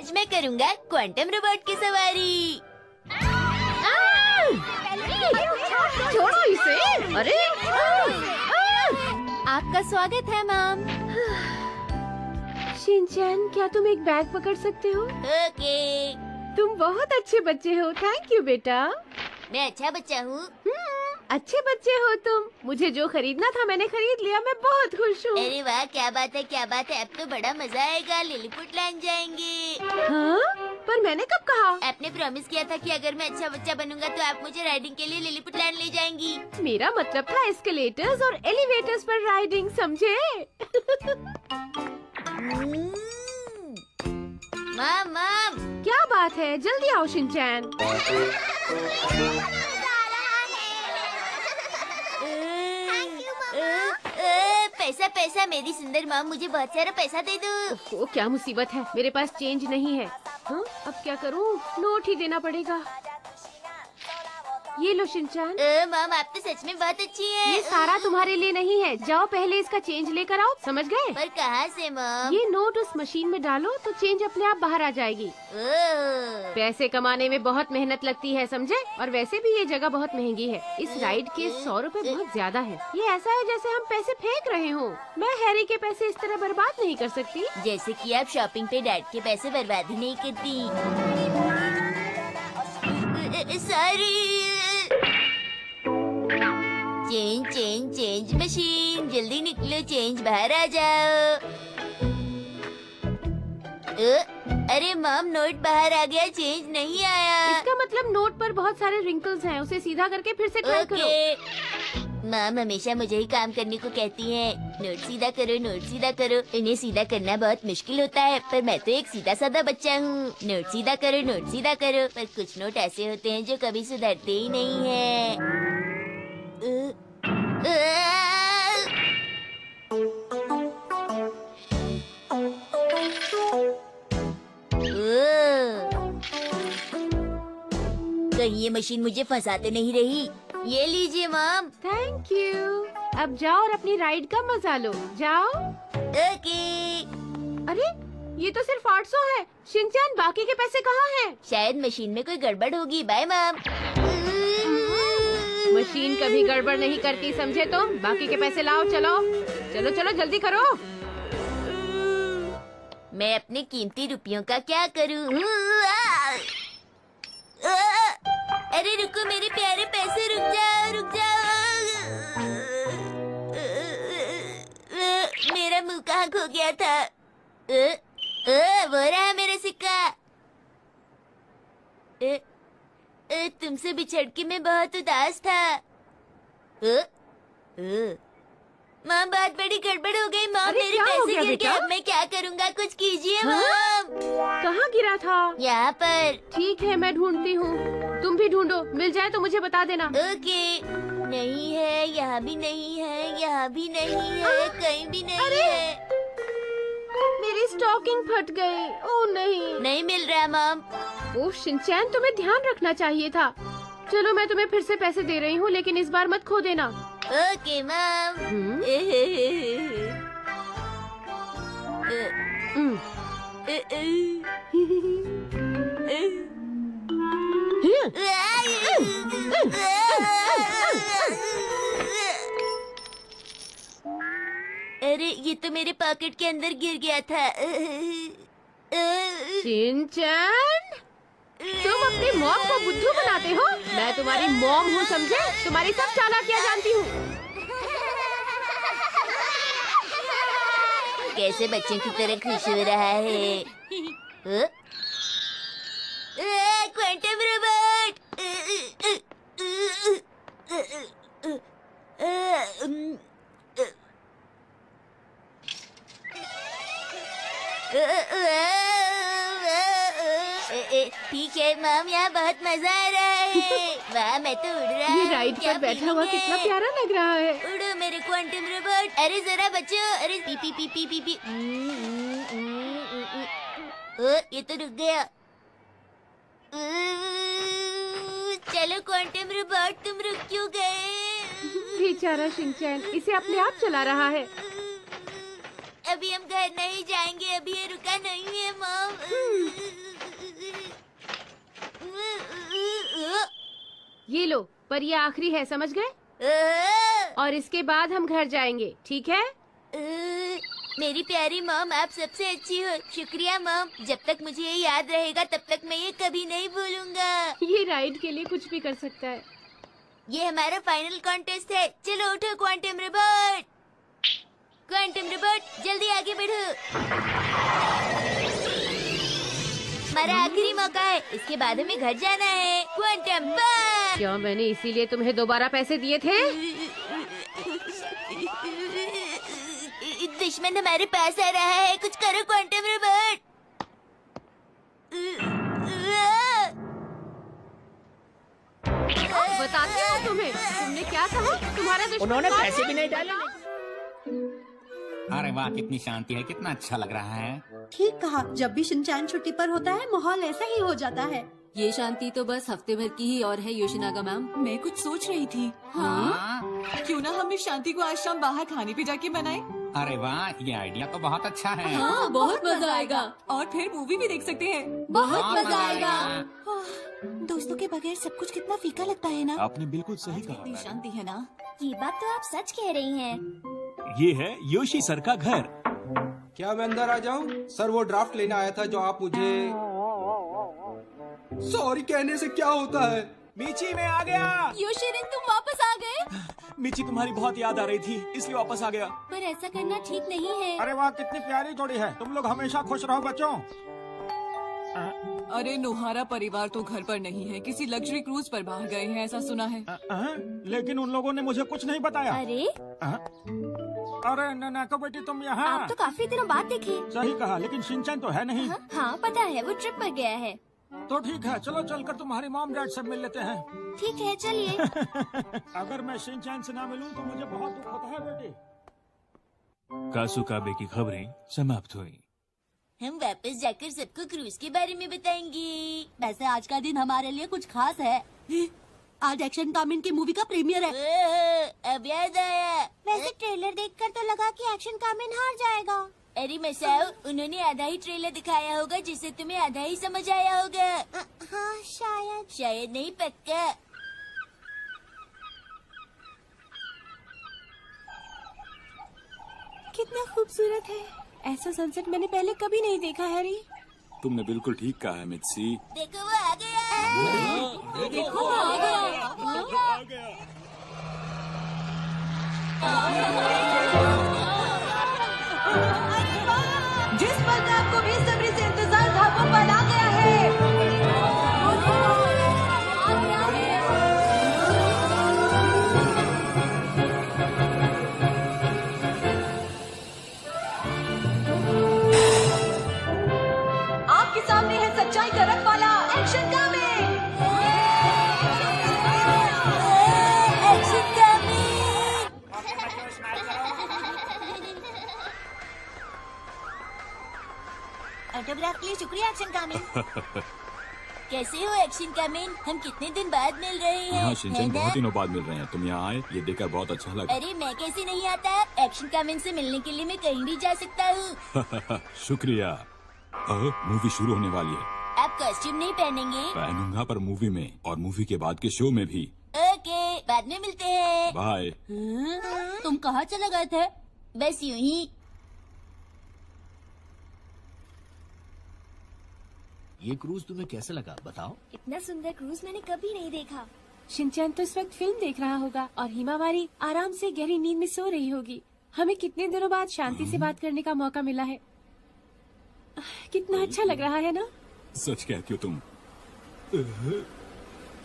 आज मैं करूँगा क्वांटम रोबोट की सवारी। छोड़ो इसे। अरे आपका स्वागत है मैम। शिनचैन, क्या तुम एक बैग पकड़ सकते हो? ओके। तुम बहुत अच्छे बच्चे हो। थैंक यू बेटा। मैं अच्छा बच्चा हूँ। अच्छे बच्चे हो तुम। मुझे जो खरीदना था मैंने खरीद लिया। मैं बहुत खुश हूँ। अरे वाह, क्या बात है, क्या बात है। अब तो बड़ा मजा आएगा। लिलीपुट लैंड जाएंगे। हाँ? पर मैंने कब कहा? आपने प्रॉमिस किया था कि अगर मैं अच्छा बच्चा बनूंगा तो आप मुझे राइडिंग के लिए लिलीपुट लैंड ले जाएंगी। मेरा मतलब था एस्केलेटर्स और एलिवेटर्स पर राइडिंग, समझे? माम। क्या बात है, जल्दी आओ शिनचैन। पैसा मेरी सुंदर माम, मुझे बहुत सारा पैसा दे दो। ओह, क्या मुसीबत है, मेरे पास चेंज नहीं है। हाँ, अब क्या करूँ? नोट ही देना पड़ेगा। ये लो शिनचैन। माम, आप तो सच में बहुत अच्छी हैं। ये सारा तुम्हारे लिए नहीं है। जाओ पहले इसका चेंज लेकर आओ, समझ गए? पर कहाँ से माम? ये नोट उस मशीन में डालो तो चेंज अपने आप बाहर आ जाएगी। पैसे कमाने में बहुत मेहनत लगती है, समझे? और वैसे भी ये जगह बहुत महंगी है। इस राइड के 100 रुपए बहुत ज्यादा है। ये ऐसा है जैसे हम पैसे फेंक रहे हो। मैं हैरी के पैसे इस तरह बर्बाद नहीं कर सकती। जैसे कि आप शॉपिंग पे डैड के पैसे बर्बाद ही नहीं करती। सॉरी। चेंज मशीन, जल्दी निकलो, चेंज बाहर आ जाओ। अरे मॉम, नोट बाहर आ गया, चेंज नहीं आया। इसका मतलब नोट पर बहुत सारे रिंकल्स हैं। उसे सीधा करके फिर से ट्राई करो। मॉम हमेशा मुझे ही काम करने को कहती हैं। नोट सीधा करो, नोट सीधा करो। इन्हें सीधा करना बहुत मुश्किल होता है, पर मैं तो एक सीधा साधा बच्चा हूँ। नोट सीधा करो, नोट सीधा करो। पर कुछ नोट ऐसे होते हैं जो कभी सुधरते ही नहीं है। कहीं ये मशीन मुझे फंसा तो नहीं रही। ये लीजिए मॉम। Thank you. अब जाओ और अपनी राइड का मजा लो। जाओ। ओके। अरे ये तो सिर्फ 800 है। शिनचैन, बाकी के पैसे कहाँ हैं? शायद मशीन में कोई गड़बड़ होगी। Bye mom. मशीन कभी गड़बड़ नहीं करती, समझे तुम? बाकी के पैसे लाओ। चलो चलो चलो, जल्दी करो। मैं अपने कीमती रुपयों का क्या करूं? अरे रुको मेरे प्यारे पैसे, रुक जाओ रुक जाओ। मेरा मुंह कहाँ खो गया था? वो रहा मेरा सिक्का। तुमसे बिछड़ के मैं बहुत उदास था। माँ, बहुत बड़ी गड़बड़ हो गई। माँ, मेरे पैसे गिर गए। अब मैं क्या करूँगा? कुछ कीजिए माँ। कहाँ गिरा था? यहाँ पर। ठीक है, मैं ढूंढती हूँ। तुम भी ढूंढो, मिल जाए तो मुझे बता देना। ओके। नहीं है, यहाँ भी नहीं है, यहाँ भी नहीं है, कहीं भी नहीं है। मेरी स्टॉकिंग फट गई। ओह नहीं मिल रहा मॉम। ओह शिनचैन, तुम्हें ध्यान रखना चाहिए था। चलो मैं तुम्हें फिर से पैसे दे रही हूँ, लेकिन इस बार मत खो देना। Okay mom. अरे ये तो मेरे पॉकेट के अंदर गिर गया था। शिनचैन, तुम अपनी मॉम को बुद्धू बनाते हो? मैं तुम्हारी मॉम हूँ, समझे? तुम्हारी सब चालाकियाँ जानती हूँ। कैसे बच्चे की तरह खुश हो रहा है? Quantum robot. ठीक है मॉम, यहाँ बहुत मजा आ रहा है। वाह, मैं तो उड़ रहा हूँ। ये राइड पर बैठा हुआ कितना प्यारा लग रहा है। उड़ो मेरे क्वांटम रोबोट। अरे जरा बच्चों, अरे P P P P P P. ये तो रुक गया। चलो क्वांटम रोबोट, तुम रुक क्यों गए? बेचारा शिनचैन, इसे अपने आप चला रहा है। अभी हम घर नहीं जाएंगे, अभी ये रुका नहीं है मॉम। ये लो, पर ये आखिरी है, समझ गए? और इसके बाद हम घर जाएंगे, ठीक है? मेरी प्यारी मॉम, आप सबसे अच्छी हो। शुक्रिया मॉम। जब तक मुझे ये याद रहेगा तब तक मैं ये कभी नहीं भूलूंगा। ये राइड के लिए कुछ भी कर सकता है। ये हमारा फाइनल कॉन्टेस्ट है। चलो उठो क्वांटम रोबोट। क्वांटम रोबोट जल्दी आगे बढ़ो। हमारा आखिरी मौका है, इसके बाद हमें घर जाना है। क्वांटम बम। क्या मैंने इसीलिए तुम्हें दोबारा पैसे दिए थे? दुश्मन हमारे पास आ रहा है, कुछ करो क्वांटम रोबोट। बताती हूँ तुम्हें। तुमने क्या कहा? तुम्हारा दुश्मन उन्होंने पैसे भी नहीं डाले। अरे वाह, कितनी शांति है, कितना अच्छा लग रहा है। ठीक कहा, जब भी शिनचैन छुट्टी पर होता है माहौल ऐसा ही हो जाता है। ये शांति तो बस हफ्ते भर की ही और है योशिनागा मैम। मैं कुछ सोच रही थी। हाँ? क्यों ना हम इस शांति को आज शाम बाहर खाने पे जाके बनाएं? अरे वाह, ये आइडिया तो बहुत अच्छा है। हाँ, बहुत मजा आएगा। और फिर मूवी भी देख सकते हैं। बहुत मजा आएगा। दोस्तों के बगैर सब कुछ कितना फीका लगता है ना। आपने बिल्कुल सही कहा कितनी मैडम। शांति है ना। ये बात तो आप सच कह रही हैं। ये है योशी सर का घर। क्या मैं अंदर आ जाऊं? सर वो ड्राफ्ट लेने आया था जो आप मुझे सॉरी कहने से क्या होता है? मीची मैं आ गया। योशिरिन, तुम वापस आ गए? मीची तुम्हारी बहुत याद आ रही थी, इसलिए वापस आ गया। पर ऐसा करना ठीक नहीं है। अरे वाह, कितनी प्यारी जोड़ी है। तुम लोग हमेशा खुश रहो बच्चों। अरे नोहारा परिवार तो घर पर नहीं है, किसी लग्जरी क्रूज पर बाहर गए हैं, ऐसा सुना है। लेकिन उन लोगों ने मुझे कुछ नहीं बताया। अरे अरे नाको बेटी, तुम यहाँ। आप तो काफी दिनों बाद दिखे। सही कहा, लेकिन शिनचैन तो है नहीं। हाँ पता है, वो ट्रिप पर गया है। तो ठीक है, चलो चलकर तुम्हारी मॉम डैड से मिल लेते हैं। ठीक है, चलिए। अगर मैं शिनचैन से ना मिलूं तो मुझे बहुत दुख होता है बेटी। कासुकाबे की खबरें समाप्त हुई। हम वापस जाकर सबको क्रूज के बारे में बताएंगे। वैसे आज का दिन हमारे लिए कुछ खास है। आज एक्शन कामिन की मूवी का प्रीमियर है। ओह, अब याद आया। वैसे ट्रेलर देखकर तो लगा कि एक्शन कामिन हार जाएगा। अरे मसाओ, उन्होंने आधा ही ट्रेलर दिखाया होगा जिससे तुम्हें आधा ही समझ आया होगा। हाँ शायद। शायद नहीं, पक्का। कितना खूबसूरत है। ऐसा सनसेट मैंने पहले कभी नहीं देखा हैरी। तुमने बिल्कुल ठीक कहा है मित्सी। देखो वो आ गया। देखो आ गया। जिस पल का आपको बेसब्री से इंतजार था वो पल आ गया है। आपके सामने है सच्चाई का रंग वाला एक्शन कामिन। एक्शन कामिन। ऑटोग्राफ के लिए शुक्रिया एक्शन कामिन। कैसे हो एक्शन कामिन? हम कितने दिन बाद मिल रहे हैं, हाँ है शिनचैन, ना? बहुत दिनों बाद मिल रहे हैं। तुम यहाँ आए, ये देखकर बहुत अच्छा लगा। अरे मैं कैसे नहीं आता? एक्शन कामिन से मिलने के लिए मैं कहीं भी जा सकता हूँ। शुक्रिया। मूवी शुरू होने वाली है। आप कॉस्ट्यूम नहीं पहनेंगे? पहनूंगा, पर मूवी में और मूवी के बाद के शो में भी। ओके, बाद में मिलते हैं। बाय। तुम कहाँ चले गए थे? बस यूं ही। ये क्रूज तुम्हें कैसे लगा, बताओ। इतना सुंदर क्रूज मैंने कभी नहीं देखा। शिनचैन तो इस वक्त फिल्म देख रहा होगा और हिमावारी आराम से गहरी नींद में सो रही होगी। हमें कितने दिनों बाद शांति से बात करने का मौका मिला है। कितना अच्छा लग रहा है ना? सच कहती हो तुम।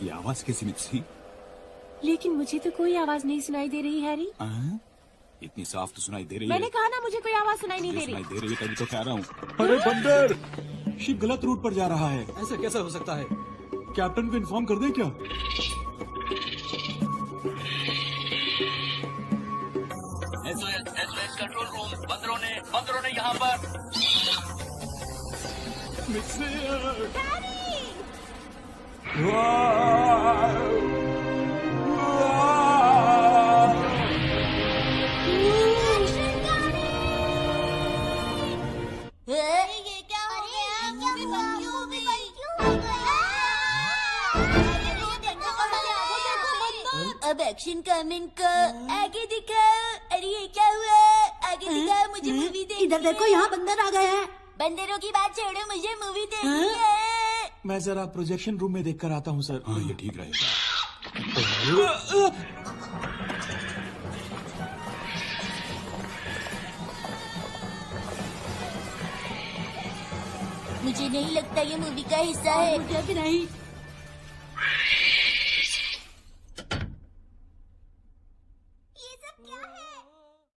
ये आवाज कैसी मित्सी? लेकिन मुझे तो कोई आवाज नहीं सुनाई दे रही हैरी। इतनी साफ तो सुनाई दे रही मैंने है। कहा ना, मुझे कोई आवाज सुनाई नहीं दे सुनाई रही। दे रही है, तभी तो कह रहा हूँ। अरे बंदर, शिप गलत रूट पर जा रहा है। ऐसा कैसे हो सकता है? कैप्टन को इन्फॉर्म कर दे क्या? कंट्रोल रूम, बंदरों ने यहाँ पर। ये क्या हो गया? मूवी बंद क्यों हो गई? क्यों हो गया? अब एक्शन कमेंट को आगे दिखाओ। अरे ये क्या हुआ? आगे दिखाओ, मुझे मूवी देखनी इधर देखो, यहाँ बंदर आ गए हैं। बंदरों की बात छोड़ो, मुझे मूवी देखनी है। मैं जरा प्रोजेक्शन रूम में देख कर आता हूँ सर। हाँ ये ठीक रहेगा। मुझे नहीं लगता ये मूवी का हिस्सा है। मुझे भी नहीं।